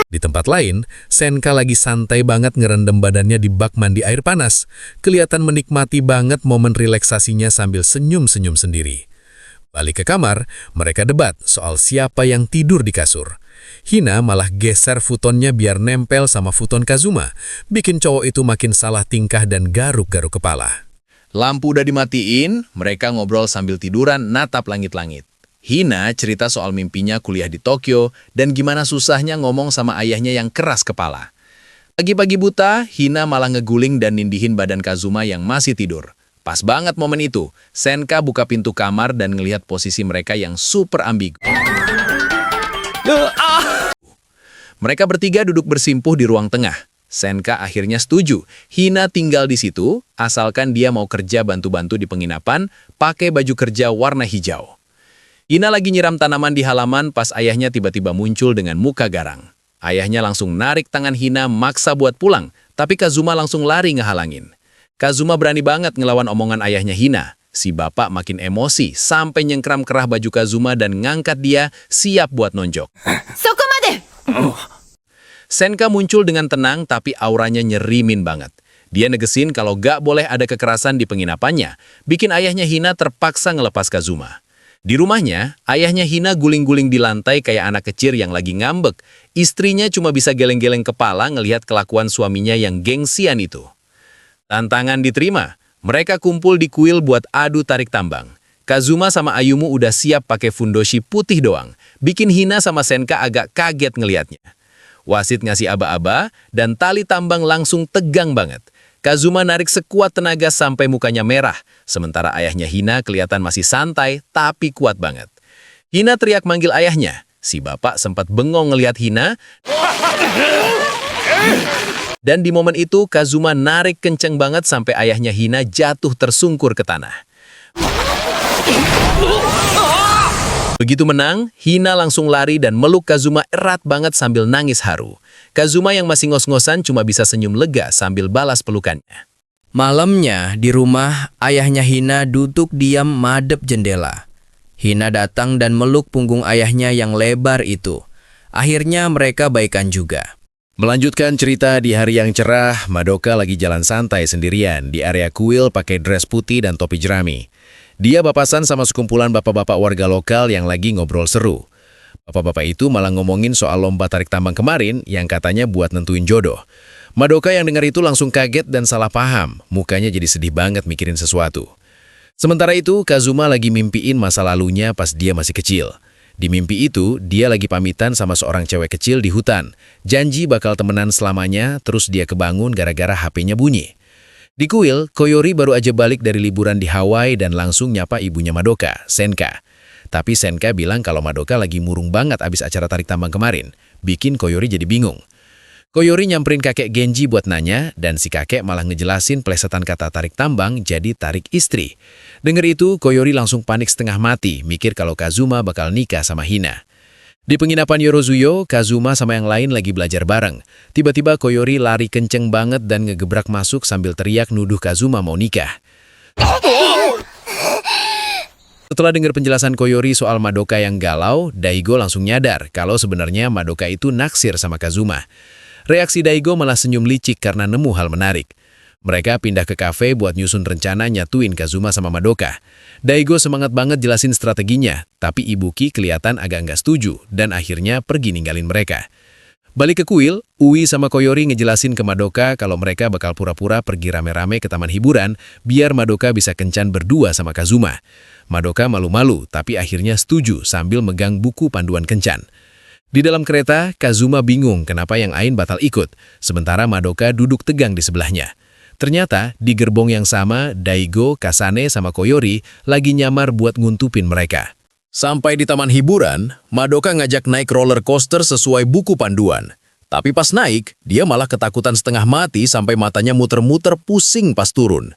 Speaker 5: Di tempat lain, Senka lagi santai banget ngerendam badannya di bak mandi air panas. Kelihatan menikmati banget momen relaksasinya sambil senyum-senyum sendiri. Balik ke kamar, mereka debat soal siapa yang tidur di kasur. Hina malah geser futonnya biar nempel sama futon Kazuma, bikin cowok itu makin salah tingkah dan garuk-garuk kepala.
Speaker 6: Lampu udah dimatiin, mereka ngobrol sambil tiduran natap langit-langit. Hina cerita soal mimpinya kuliah di Tokyo dan gimana susahnya ngomong sama ayahnya yang keras kepala. Pagi-pagi buta, Hina malah ngeguling dan nindihin badan Kazuma yang masih tidur. Pas banget momen itu, Senka buka pintu kamar dan ngelihat posisi mereka yang super ambigu. Mereka bertiga duduk bersimpuh di ruang tengah. Senka akhirnya setuju, Hina tinggal di situ, asalkan dia mau kerja bantu-bantu di penginapan, pakai baju kerja warna hijau. Hina lagi nyiram tanaman di halaman pas ayahnya tiba-tiba muncul dengan muka garang. Ayahnya langsung narik tangan Hina maksa buat pulang, tapi Kazuma langsung lari ngehalangin. Kazuma berani banget ngelawan omongan ayahnya Hina. Si bapak makin emosi sampai nyengkram kerah baju Kazuma dan ngangkat dia siap buat nonjok. Senka muncul dengan tenang tapi auranya nyerimin banget. Dia negesin kalau gak boleh ada kekerasan di penginapannya, bikin ayahnya Hina terpaksa ngelepas Kazuma. Di rumahnya, ayahnya Hina guling-guling di lantai kayak anak kecil yang lagi ngambek. Istrinya cuma bisa geleng-geleng kepala ngelihat kelakuan suaminya yang gengsian itu. Tantangan diterima, mereka kumpul di kuil buat adu tarik tambang. Kazuma sama Ayumu udah siap pakai fundoshi putih doang, bikin Hina sama Senka agak kaget ngelihatnya. Wasit ngasih aba-aba dan tali tambang langsung tegang banget. Kazuma narik sekuat tenaga sampai mukanya merah, sementara ayahnya Hina kelihatan masih santai tapi kuat banget. Hina teriak manggil ayahnya. Si bapak sempat bengong ngelihat Hina. Dan di momen itu Kazuma narik kenceng banget sampai ayahnya Hina jatuh tersungkur ke tanah. Begitu menang, Hina langsung lari dan meluk Kazuma erat banget sambil nangis haru. Kazuma yang masih ngos-ngosan cuma bisa senyum lega sambil balas pelukannya.
Speaker 1: Malamnya, di rumah, ayahnya Hina duduk diam madep jendela. Hina datang dan meluk punggung ayahnya yang lebar itu. Akhirnya mereka baikan juga.
Speaker 6: Melanjutkan cerita di hari yang cerah, Madoka lagi jalan santai sendirian di area kuil pakai dress putih dan topi jerami. Dia papasan sama sekumpulan bapak-bapak warga lokal yang lagi ngobrol seru. Bapak-bapak itu malah ngomongin soal lomba tarik tambang kemarin yang katanya buat nentuin jodoh.
Speaker 2: Madoka yang dengar itu langsung kaget dan salah paham. Mukanya jadi sedih banget mikirin sesuatu. Sementara itu, Kazuma lagi mimpiin masa lalunya pas dia masih kecil. Di mimpi itu, dia lagi pamitan sama seorang cewek kecil di hutan. Janji bakal temenan selamanya, terus dia kebangun gara-gara HP-nya bunyi. Di kuil, Koyori baru aja balik dari liburan di Hawaii dan langsung nyapa ibunya Madoka, Senka. Tapi Senka bilang kalau Madoka lagi murung banget abis acara tarik tambang kemarin. Bikin Koyori jadi bingung. Koyori nyamperin kakek Genji buat nanya, dan si kakek malah ngejelasin plesetan kata tarik tambang jadi tarik istri. Dengar itu, Koyori langsung panik setengah mati, mikir kalau Kazuma bakal nikah sama Hina. Di penginapan Yorozuyo, Kazuma sama yang lain lagi belajar bareng. Tiba-tiba Koyori lari kenceng banget dan ngegebrak masuk sambil teriak nuduh Kazuma mau nikah. Setelah dengar penjelasan Koyori soal Madoka yang galau, Daigo langsung nyadar kalau sebenarnya Madoka itu naksir sama Kazuma. Reaksi Daigo malah senyum licik karena nemu hal menarik. Mereka pindah ke kafe buat nyusun rencana nyatuin Kazuma sama Madoka. Daigo semangat banget jelasin strateginya, tapi Ibuki kelihatan agak nggak setuju dan akhirnya pergi ninggalin mereka. Balik ke kuil, Ui sama Koyori ngejelasin ke Madoka kalau mereka bakal pura-pura pergi rame-rame ke taman hiburan biar Madoka bisa kencan berdua sama Kazuma. Madoka malu-malu, tapi akhirnya setuju sambil megang buku panduan kencan. Di dalam kereta, Kazuma bingung kenapa yang lain batal ikut, sementara Madoka duduk tegang di sebelahnya. Ternyata, di gerbong yang sama, Daigo, Kasane, sama Koyori lagi nyamar buat nguntupin mereka.
Speaker 5: Sampai di taman hiburan, Madoka ngajak naik roller coaster sesuai buku panduan. Tapi pas naik, dia malah ketakutan setengah mati sampai matanya muter-muter pusing pas turun.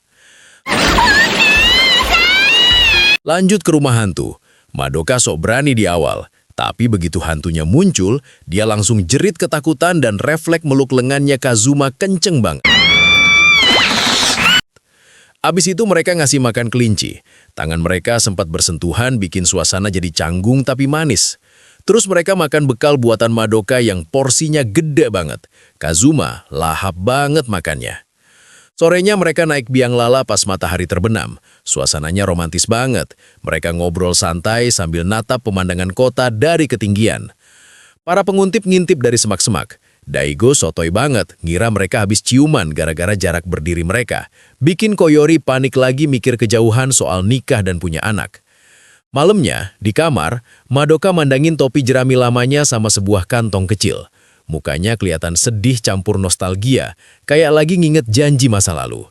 Speaker 5: Lanjut ke rumah hantu. Madoka sok berani di awal. Tapi begitu hantunya muncul, dia langsung jerit ketakutan dan refleks meluk lengannya Kazuma kenceng banget. Abis itu mereka ngasih makan kelinci. Tangan mereka sempat bersentuhan bikin suasana jadi canggung tapi manis. Terus mereka makan bekal buatan Madoka yang porsinya gede banget. Kazuma lahap banget makannya. Sorenya mereka naik biang lala pas matahari terbenam. Suasananya romantis banget. Mereka ngobrol santai sambil natap pemandangan kota dari ketinggian. Para penguntip ngintip dari semak-semak. Daigo sotoy banget, ngira mereka habis ciuman gara-gara jarak berdiri mereka. Bikin Koyori panik lagi mikir kejauhan soal nikah dan punya anak. Malamnya, di kamar, Madoka mandangin topi jerami lamanya sama sebuah kantong kecil. Mukanya kelihatan sedih campur nostalgia, kayak lagi nginget janji masa lalu.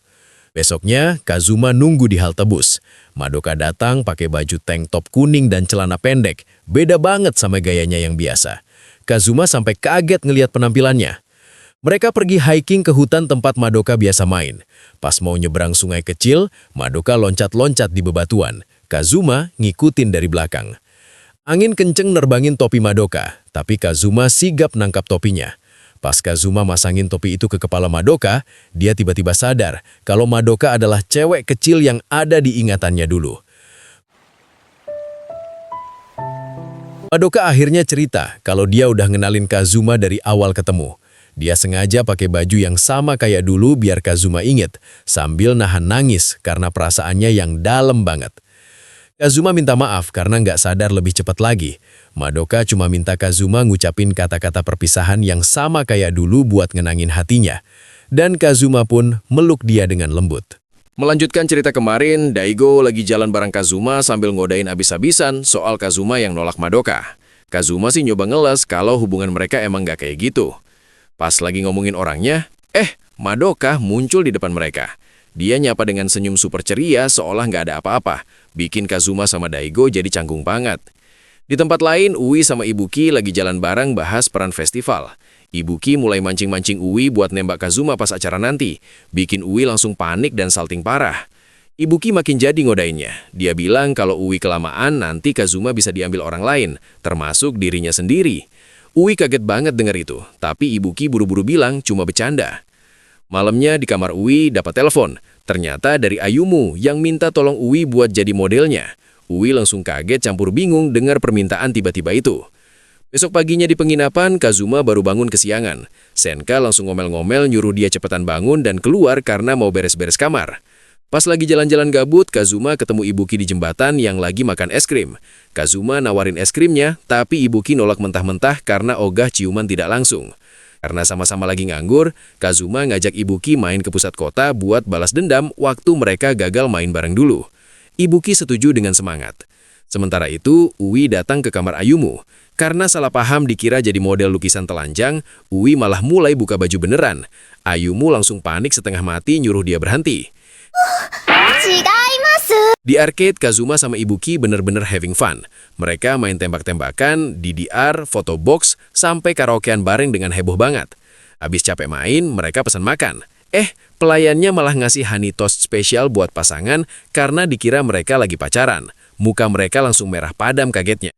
Speaker 5: Besoknya, Kazuma nunggu di halte bus. Madoka datang pakai baju tank top kuning dan celana pendek, beda banget sama gayanya yang biasa. Kazuma sampai kaget ngelihat penampilannya. Mereka pergi hiking ke hutan tempat Madoka biasa main. Pas mau nyebrang sungai kecil, Madoka loncat-loncat di bebatuan. Kazuma ngikutin dari belakang. Angin kenceng nerbangin topi Madoka, tapi Kazuma sigap nangkap topinya. Pas Kazuma masangin topi itu ke kepala Madoka, dia tiba-tiba sadar kalau Madoka adalah cewek kecil yang ada di ingatannya dulu. Madoka akhirnya cerita kalau dia udah ngenalin Kazuma dari awal ketemu. Dia sengaja pakai baju yang sama kayak dulu biar Kazuma inget, sambil nahan nangis karena perasaannya yang dalam banget. Kazuma minta maaf karena nggak sadar lebih cepat lagi. Madoka cuma minta Kazuma ngucapin kata-kata perpisahan yang sama kayak dulu buat ngenangin hatinya. Dan Kazuma pun meluk dia dengan lembut.
Speaker 1: Melanjutkan cerita kemarin, Daigo lagi jalan bareng Kazuma sambil ngodain abis-abisan soal Kazuma yang nolak Madoka. Kazuma sih nyoba ngeles kalau hubungan mereka emang nggak kayak gitu. Pas lagi ngomongin orangnya, Madoka muncul di depan mereka. Dia nyapa dengan senyum super ceria seolah nggak ada apa-apa, bikin Kazuma sama Daigo jadi canggung banget. Di tempat lain, Ui sama Ibuki lagi jalan bareng bahas peran festival. Ibuki mulai mancing-mancing Ui buat nembak Kazuma pas acara nanti, bikin Ui langsung panik dan salting parah. Ibuki makin jadi ngodainnya. Dia bilang kalau Ui kelamaan nanti Kazuma bisa diambil orang lain, termasuk dirinya sendiri. Ui kaget banget dengar itu, tapi Ibuki buru-buru bilang cuma bercanda. Malamnya di kamar Ui dapat telepon. Ternyata dari Ayumu yang minta tolong Ui buat jadi modelnya. Ui langsung kaget campur bingung dengar permintaan tiba-tiba itu. Besok paginya di penginapan, Kazuma baru bangun kesiangan. Senka langsung ngomel-ngomel nyuruh dia cepetan bangun dan keluar karena mau beres-beres kamar. Pas lagi jalan-jalan gabut, Kazuma ketemu Ibuki di jembatan yang lagi makan es krim. Kazuma nawarin es krimnya, tapi Ibuki nolak mentah-mentah karena ogah ciuman tidak langsung.
Speaker 4: Karena sama-sama lagi nganggur, Kazuma ngajak Ibuki main ke pusat kota buat balas dendam waktu mereka gagal main bareng dulu. Ibuki setuju dengan semangat. Sementara itu, Ui datang ke kamar Ayumu. Karena salah paham dikira jadi model lukisan telanjang, Ui malah mulai buka baju beneran. Ayumu langsung panik setengah mati nyuruh dia berhenti. Di arcade, Kazuma sama Ibuki bener-bener having fun. Mereka main tembak-tembakan, DDR, foto box, sampai karaokean bareng dengan heboh banget. Abis capek main, mereka pesan makan. Pelayannya malah ngasih honey toast spesial buat pasangan karena dikira mereka lagi pacaran. Muka mereka langsung merah padam kagetnya.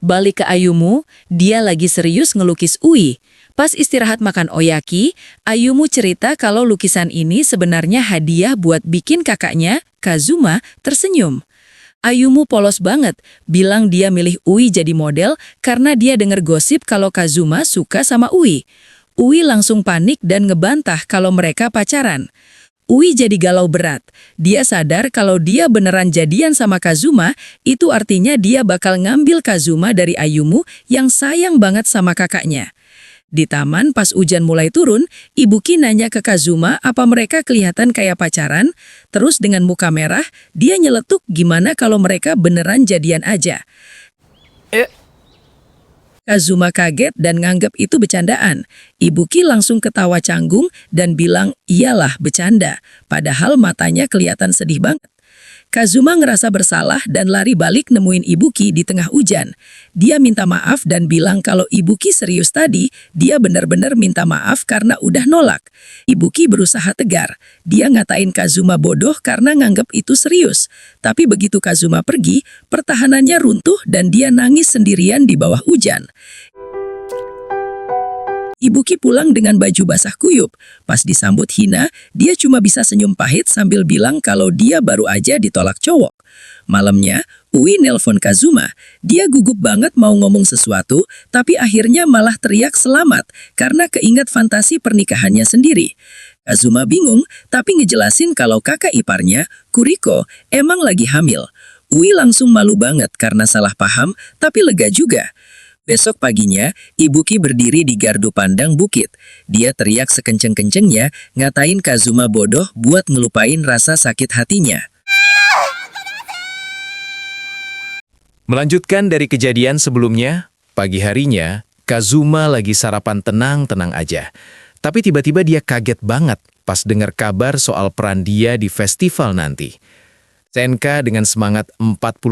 Speaker 7: Balik ke Ayumu, dia lagi serius ngelukis Ui. Pas istirahat makan oyaki, Ayumu cerita kalau lukisan ini sebenarnya hadiah buat bikin kakaknya, Kazuma, tersenyum. Ayumu polos banget, bilang dia milih Ui jadi model karena dia denger gosip kalau Kazuma suka sama Ui. Ui langsung panik dan ngebantah kalau mereka pacaran. Ui jadi galau berat. Dia sadar kalau dia beneran jadian sama Kazuma, itu artinya dia bakal ngambil Kazuma dari Ayumu yang sayang banget sama kakaknya. Di taman pas hujan mulai turun, Ibuki nanya ke Kazuma apa mereka kelihatan kayak pacaran, terus dengan muka merah, dia nyeletuk gimana kalau mereka beneran jadian aja. Kazuma kaget dan nganggep itu bercandaan. Ibuki langsung ketawa canggung dan bilang iyalah bercanda, padahal matanya kelihatan sedih banget. Kazuma ngerasa bersalah dan lari balik nemuin Ibuki di tengah hujan. Dia minta maaf dan bilang kalau Ibuki serius tadi, dia benar-benar minta maaf karena udah nolak. Ibuki berusaha tegar. Dia ngatain Kazuma bodoh karena nganggep itu serius. Tapi begitu Kazuma pergi, pertahanannya runtuh dan dia nangis sendirian di bawah hujan. Ibuki pulang dengan baju basah kuyup. Pas disambut Hina, dia cuma bisa senyum pahit sambil bilang kalau dia baru aja ditolak cowok. Malamnya, Ui nelpon Kazuma. Dia gugup banget mau ngomong sesuatu, tapi akhirnya malah teriak selamat karena keingat fantasi pernikahannya sendiri. Kazuma bingung, tapi ngejelasin kalau kakak iparnya, Kuriko, emang lagi hamil. Ui langsung malu banget karena salah paham, tapi lega juga. Besok paginya, Ibuki berdiri di gardu pandang bukit. Dia teriak sekenceng-kencengnya, ngatain Kazuma bodoh buat ngelupain rasa sakit hatinya.
Speaker 1: Melanjutkan dari kejadian sebelumnya, pagi harinya, Kazuma lagi sarapan tenang-tenang aja. Tapi tiba-tiba dia kaget banget pas dengar kabar soal peran dia di festival nanti. Senka dengan semangat 45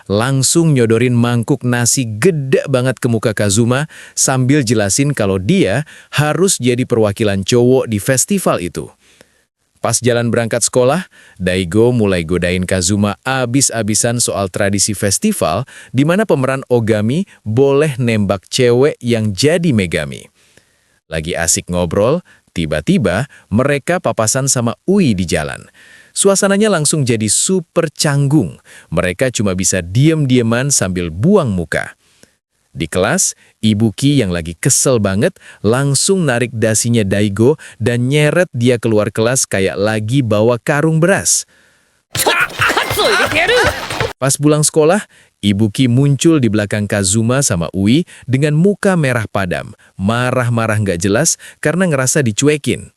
Speaker 1: langsung nyodorin mangkuk nasi gede banget ke muka Kazuma sambil jelasin kalau dia harus jadi perwakilan cowok di festival itu. Pas jalan berangkat sekolah, Daigo mulai godain Kazuma abis-abisan soal tradisi festival di mana pemeran Ogami boleh nembak cewek yang jadi Megami. Lagi asik ngobrol, tiba-tiba mereka papasan sama Ui di jalan. Suasananya langsung jadi super canggung. Mereka cuma bisa diem-dieman sambil buang muka. Di kelas, Ibuki yang lagi kesel banget langsung narik dasinya Daigo dan nyeret dia keluar kelas kayak lagi bawa karung beras. Pas pulang sekolah, Ibuki muncul di belakang Kazuma sama Ui dengan muka merah padam, marah-marah nggak jelas karena ngerasa dicuekin.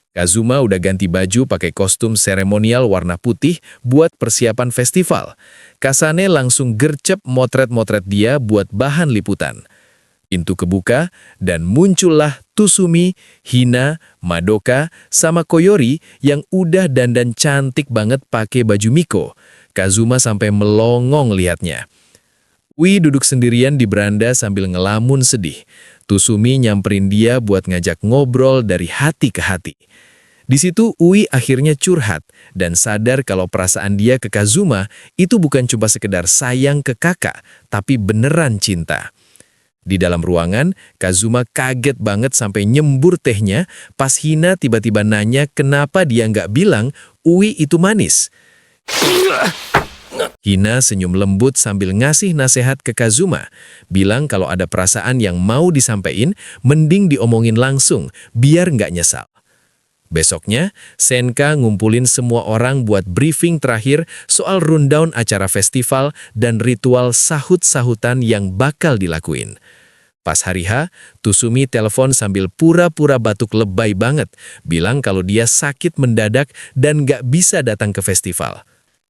Speaker 1: Kazuma udah ganti baju pakai kostum seremonial warna putih buat persiapan festival. Kasane langsung gercep motret-motret dia buat bahan liputan. Pintu kebuka dan muncullah Tusumi, Hina, Madoka, sama Koyori yang udah dandan cantik banget pakai baju Miko. Kazuma sampai melongong liatnya. Ui duduk sendirian di beranda sambil ngelamun sedih. Tusumi nyamperin dia buat ngajak ngobrol dari hati ke hati. Di situ Ui akhirnya curhat dan sadar kalau perasaan dia ke Kazuma itu bukan cuma sekedar sayang ke kakak, tapi beneran cinta. Di dalam ruangan, Kazuma kaget banget sampai nyembur tehnya pas Hina tiba-tiba nanya kenapa dia nggak bilang Ui itu manis. Hina senyum lembut sambil ngasih nasihat ke Kazuma, bilang kalau ada perasaan yang mau disampaikan, mending diomongin langsung, biar nggak nyesal. Besoknya, Senka ngumpulin semua orang buat briefing terakhir soal rundown acara festival dan ritual sahut-sahutan yang bakal dilakuin.
Speaker 4: Pas hari H, Tusumi telepon sambil pura-pura batuk lebay banget, bilang kalau dia sakit mendadak dan gak bisa datang ke festival.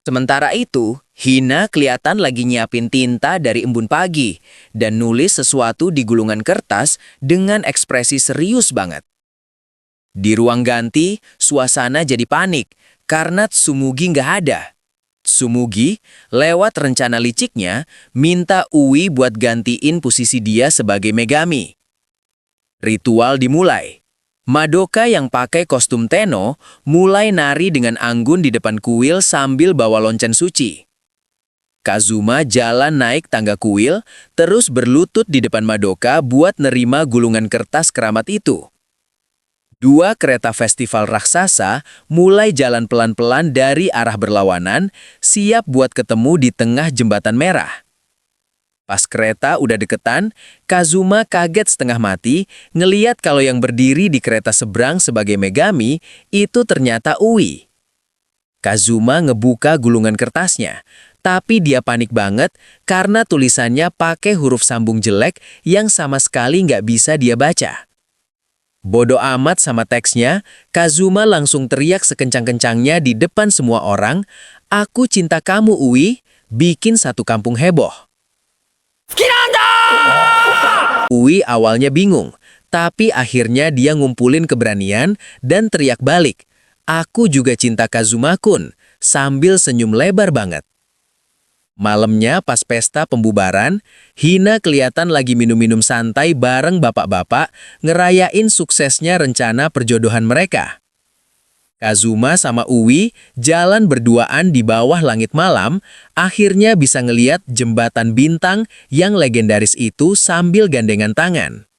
Speaker 1: Sementara itu, Hina kelihatan lagi nyiapin tinta dari embun pagi dan nulis sesuatu di gulungan kertas dengan ekspresi serius banget. Di ruang ganti, suasana jadi panik karena Tsumugi nggak ada. Tsumugi, lewat rencana liciknya, minta Ui buat gantiin posisi dia sebagai Megami. Ritual dimulai. Madoka yang pakai kostum Tenno mulai nari dengan anggun di depan kuil sambil bawa lonceng suci. Kazuma jalan naik tangga kuil, terus berlutut di depan Madoka buat nerima gulungan kertas keramat itu. 2 kereta festival raksasa mulai jalan pelan-pelan dari arah berlawanan, siap buat ketemu di tengah jembatan merah. Pas kereta udah deketan, Kazuma kaget setengah mati ngeliat kalau yang berdiri di kereta seberang sebagai Megami itu ternyata Ui. Kazuma ngebuka gulungan kertasnya, tapi dia panik banget karena tulisannya pakai huruf sambung jelek yang sama sekali nggak bisa dia baca. Bodoh amat sama teksnya, Kazuma langsung teriak sekencang-kencangnya di depan semua orang, "Aku cinta kamu, Ui," bikin satu kampung heboh. Ui awalnya bingung, tapi akhirnya dia ngumpulin keberanian dan teriak balik, "Aku juga cinta Kazuma-kun," sambil senyum lebar banget. Malamnya pas pesta pembubaran, Hina kelihatan lagi minum-minum santai bareng bapak-bapak ngerayain suksesnya rencana perjodohan mereka. Kazuma sama Ui jalan berduaan di bawah langit malam, akhirnya bisa ngeliat jembatan bintang yang legendaris itu sambil gandengan tangan.